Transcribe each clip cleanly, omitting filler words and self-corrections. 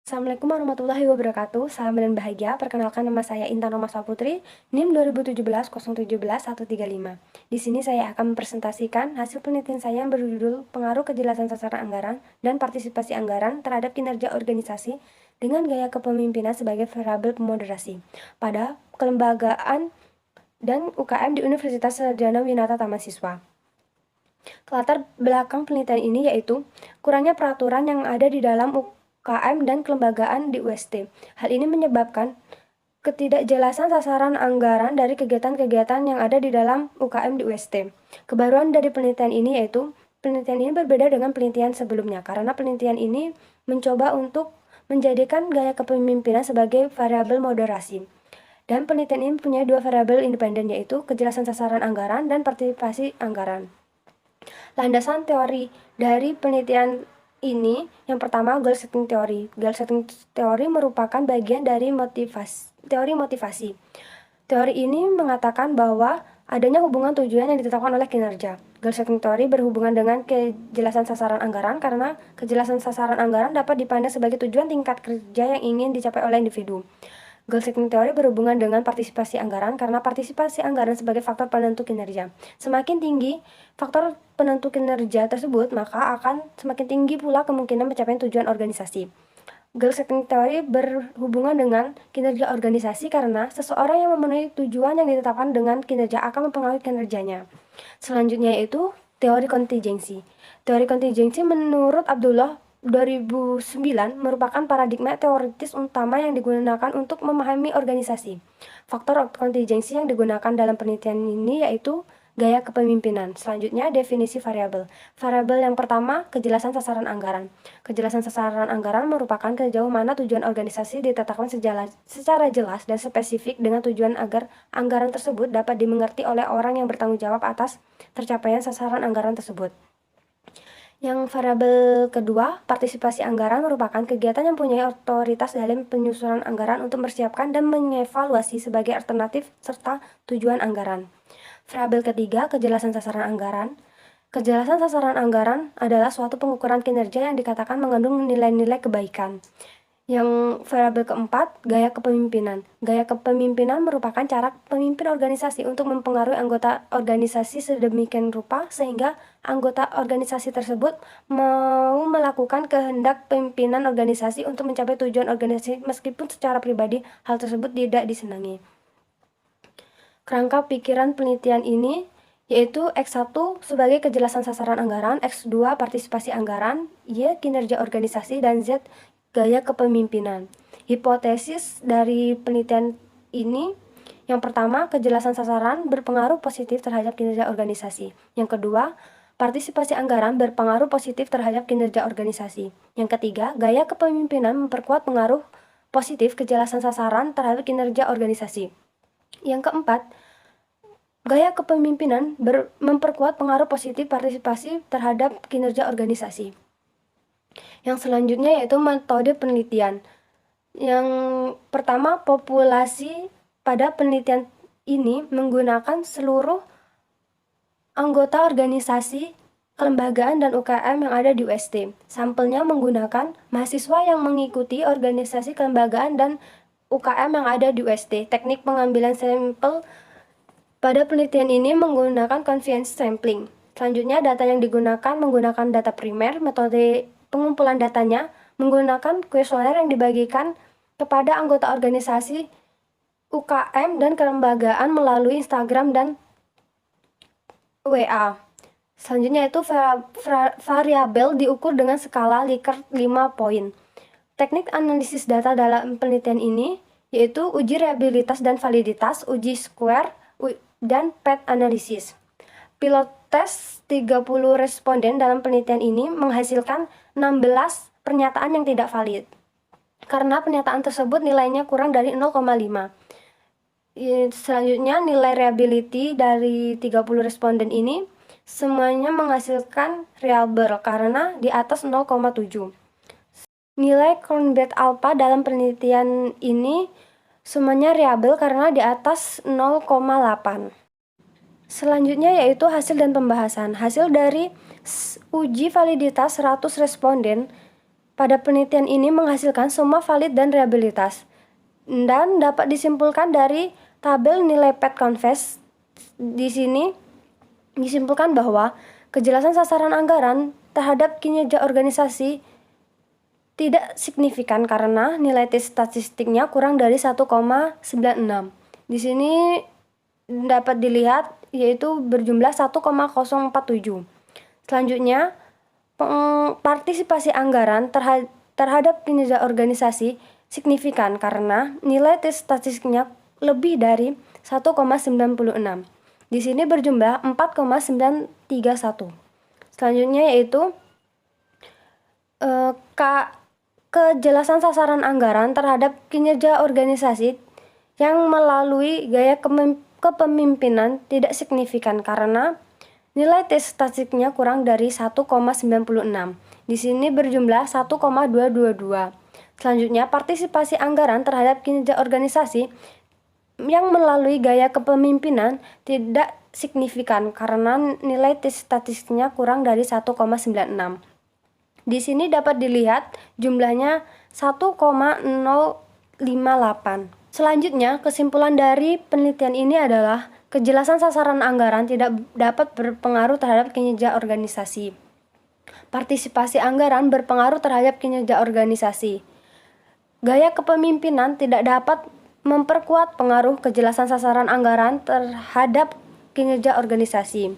Assalamualaikum warahmatullahi wabarakatuh. Salam dan bahagia. Perkenalkan, nama saya Intan Romaswa Putri, NIM 2017 017 135. Di sini saya akan mempresentasikan hasil penelitian saya yang berjudul Pengaruh Kejelasan Sasaran Anggaran dan Partisipasi Anggaran terhadap Kinerja Organisasi dengan Gaya Kepemimpinan sebagai variabel pemoderasi pada kelembagaan dan UKM di Universitas Sarjana Winata Tamasiswa. Latar belakang penelitian ini yaitu kurangnya peraturan yang ada di dalam UKM dan kelembagaan di UST. Hal ini menyebabkan ketidakjelasan sasaran anggaran dari kegiatan-kegiatan yang ada di dalam UKM di UST. Kebaruan dari penelitian ini yaitu penelitian ini berbeda dengan penelitian sebelumnya karena penelitian ini mencoba untuk menjadikan gaya kepemimpinan sebagai variabel moderasi. Dan penelitian ini punya dua variabel independen yaitu kejelasan sasaran anggaran dan partisipasi anggaran. Landasan teori dari penelitian ini, yang pertama, goal setting theory. Goal setting theory merupakan bagian dari teori motivasi. Teori ini mengatakan bahwa adanya hubungan tujuan yang ditetapkan oleh kinerja. Goal setting theory berhubungan dengan kejelasan sasaran anggaran karena kejelasan sasaran anggaran dapat dipandang sebagai tujuan tingkat kerja yang ingin dicapai oleh individu. Goal setting theory berhubungan dengan partisipasi anggaran karena partisipasi anggaran sebagai faktor penentu kinerja. Semakin tinggi faktor penentu kinerja tersebut, maka akan semakin tinggi pula kemungkinan pencapaian tujuan organisasi. Goal setting theory berhubungan dengan kinerja organisasi karena seseorang yang memenuhi tujuan yang ditetapkan dengan kinerja akan mempengaruhi kinerjanya. Selanjutnya yaitu teori kontingensi. Teori kontingensi menurut Abdullah 2009 merupakan paradigma teoritis utama yang digunakan untuk memahami organisasi. Faktor kontingensi yang digunakan dalam penelitian ini yaitu gaya kepemimpinan. Selanjutnya, definisi variabel. Variabel yang pertama, kejelasan sasaran anggaran. Kejelasan sasaran anggaran merupakan sejauh mana tujuan organisasi ditetapkan secara jelas dan spesifik dengan tujuan agar anggaran tersebut dapat dimengerti oleh orang yang bertanggung jawab atas tercapaian sasaran anggaran tersebut. Yang variabel kedua, partisipasi anggaran merupakan kegiatan yang punya otoritas dalam penyusunan anggaran untuk mempersiapkan dan mengevaluasi sebagai alternatif serta tujuan anggaran. Variabel ketiga, kejelasan sasaran anggaran. Kejelasan sasaran anggaran adalah suatu pengukuran kinerja yang dikatakan mengandung nilai-nilai kebaikan. Yang variabel keempat, gaya kepemimpinan. Gaya kepemimpinan merupakan cara pemimpin organisasi untuk mempengaruhi anggota organisasi sedemikian rupa sehingga anggota organisasi tersebut mau melakukan kehendak pimpinan organisasi untuk mencapai tujuan organisasi meskipun secara pribadi hal tersebut tidak disenangi. Kerangka pikiran penelitian ini yaitu X1 sebagai kejelasan sasaran anggaran, X2 partisipasi anggaran, Y kinerja organisasi, dan Z gaya kepemimpinan. Hipotesis dari penelitian ini, yang pertama, kejelasan sasaran berpengaruh positif terhadap kinerja organisasi. Yang kedua, partisipasi anggaran berpengaruh positif terhadap kinerja organisasi. Yang ketiga, gaya kepemimpinan memperkuat pengaruh positif kejelasan sasaran terhadap kinerja organisasi. Yang keempat, gaya kepemimpinan memperkuat pengaruh positif partisipasi terhadap kinerja organisasi. Yang selanjutnya yaitu metode penelitian. Yang pertama, populasi pada penelitian ini menggunakan seluruh anggota organisasi, kelembagaan, dan UKM yang ada di UST. Sampelnya menggunakan mahasiswa yang mengikuti organisasi kelembagaan dan UKM yang ada di UST. Teknik pengambilan sampel pada penelitian ini menggunakan confidence sampling. Selanjutnya, data yang digunakan menggunakan data primer. Metode pengumpulan datanya menggunakan kuesioner yang dibagikan kepada anggota organisasi, UKM, dan kelembagaan melalui Instagram dan WA. Selanjutnya itu variabel diukur dengan skala Likert 5 poin. Teknik analisis data dalam penelitian ini yaitu uji reliabilitas dan validitas, uji square, dan PET analisis. Pilot tes 30 responden dalam penelitian ini menghasilkan 16 pernyataan yang tidak valid karena pernyataan tersebut nilainya kurang dari 0,5. Selanjutnya, nilai reliability dari 30 responden ini semuanya menghasilkan reliable karena di atas 0,7. Nilai Cronbet alpha dalam penelitian ini semuanya reliable karena di atas 0,8. Selanjutnya yaitu hasil dan pembahasan. Hasil dari uji validitas 100 responden pada penelitian ini menghasilkan semua valid dan reliabilitas, dan dapat disimpulkan dari tabel nilai PET Confess. Di sini disimpulkan bahwa kejelasan sasaran anggaran terhadap kinerja organisasi tidak signifikan karena nilai tes statistiknya kurang dari 1,96. Di sini dapat dilihat yaitu berjumlah 1,047. Selanjutnya, partisipasi anggaran terhadap kinerja organisasi signifikan karena nilai tes statistiknya lebih dari 1,96. Di sini berjumlah 4,931. Selanjutnya yaitu kejelasan sasaran anggaran terhadap kinerja organisasi yang melalui gaya kepemimpinan tidak signifikan karena nilai tes statistiknya kurang dari 1,96. Di sini berjumlah 1,222. Selanjutnya, partisipasi anggaran terhadap kinerja organisasi yang melalui gaya kepemimpinan tidak signifikan karena nilai tes statistiknya kurang dari 1,96. Di sini dapat dilihat jumlahnya 1,058. Selanjutnya, kesimpulan dari penelitian ini adalah kejelasan sasaran anggaran tidak dapat berpengaruh terhadap kinerja organisasi. Partisipasi anggaran berpengaruh terhadap kinerja organisasi. Gaya kepemimpinan tidak dapat memperkuat pengaruh kejelasan sasaran anggaran terhadap kinerja organisasi.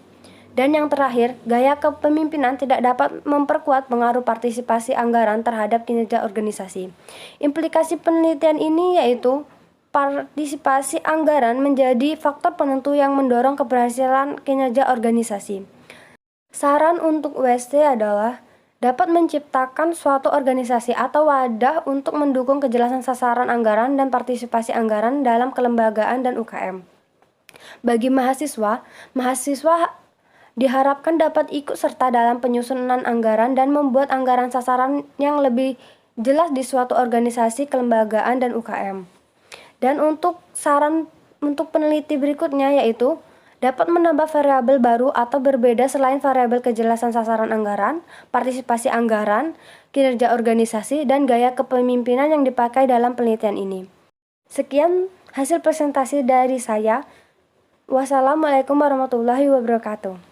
Dan yang terakhir, gaya kepemimpinan tidak dapat memperkuat pengaruh partisipasi anggaran terhadap kinerja organisasi. Implikasi penelitian ini yaitu partisipasi anggaran menjadi faktor penentu yang mendorong keberhasilan kinerja organisasi. Saran untuk WSC adalah dapat menciptakan suatu organisasi atau wadah untuk mendukung kejelasan sasaran anggaran dan partisipasi anggaran dalam kelembagaan dan UKM. Bagi mahasiswa diharapkan dapat ikut serta dalam penyusunan anggaran dan membuat anggaran sasaran yang lebih jelas di suatu organisasi, kelembagaan, dan UKM. Dan untuk saran untuk peneliti berikutnya yaitu dapat menambah variabel baru atau berbeda selain variabel kejelasan sasaran anggaran, partisipasi anggaran, kinerja organisasi, dan gaya kepemimpinan yang dipakai dalam penelitian ini. Sekian hasil presentasi dari saya. Wassalamualaikum warahmatullahi wabarakatuh.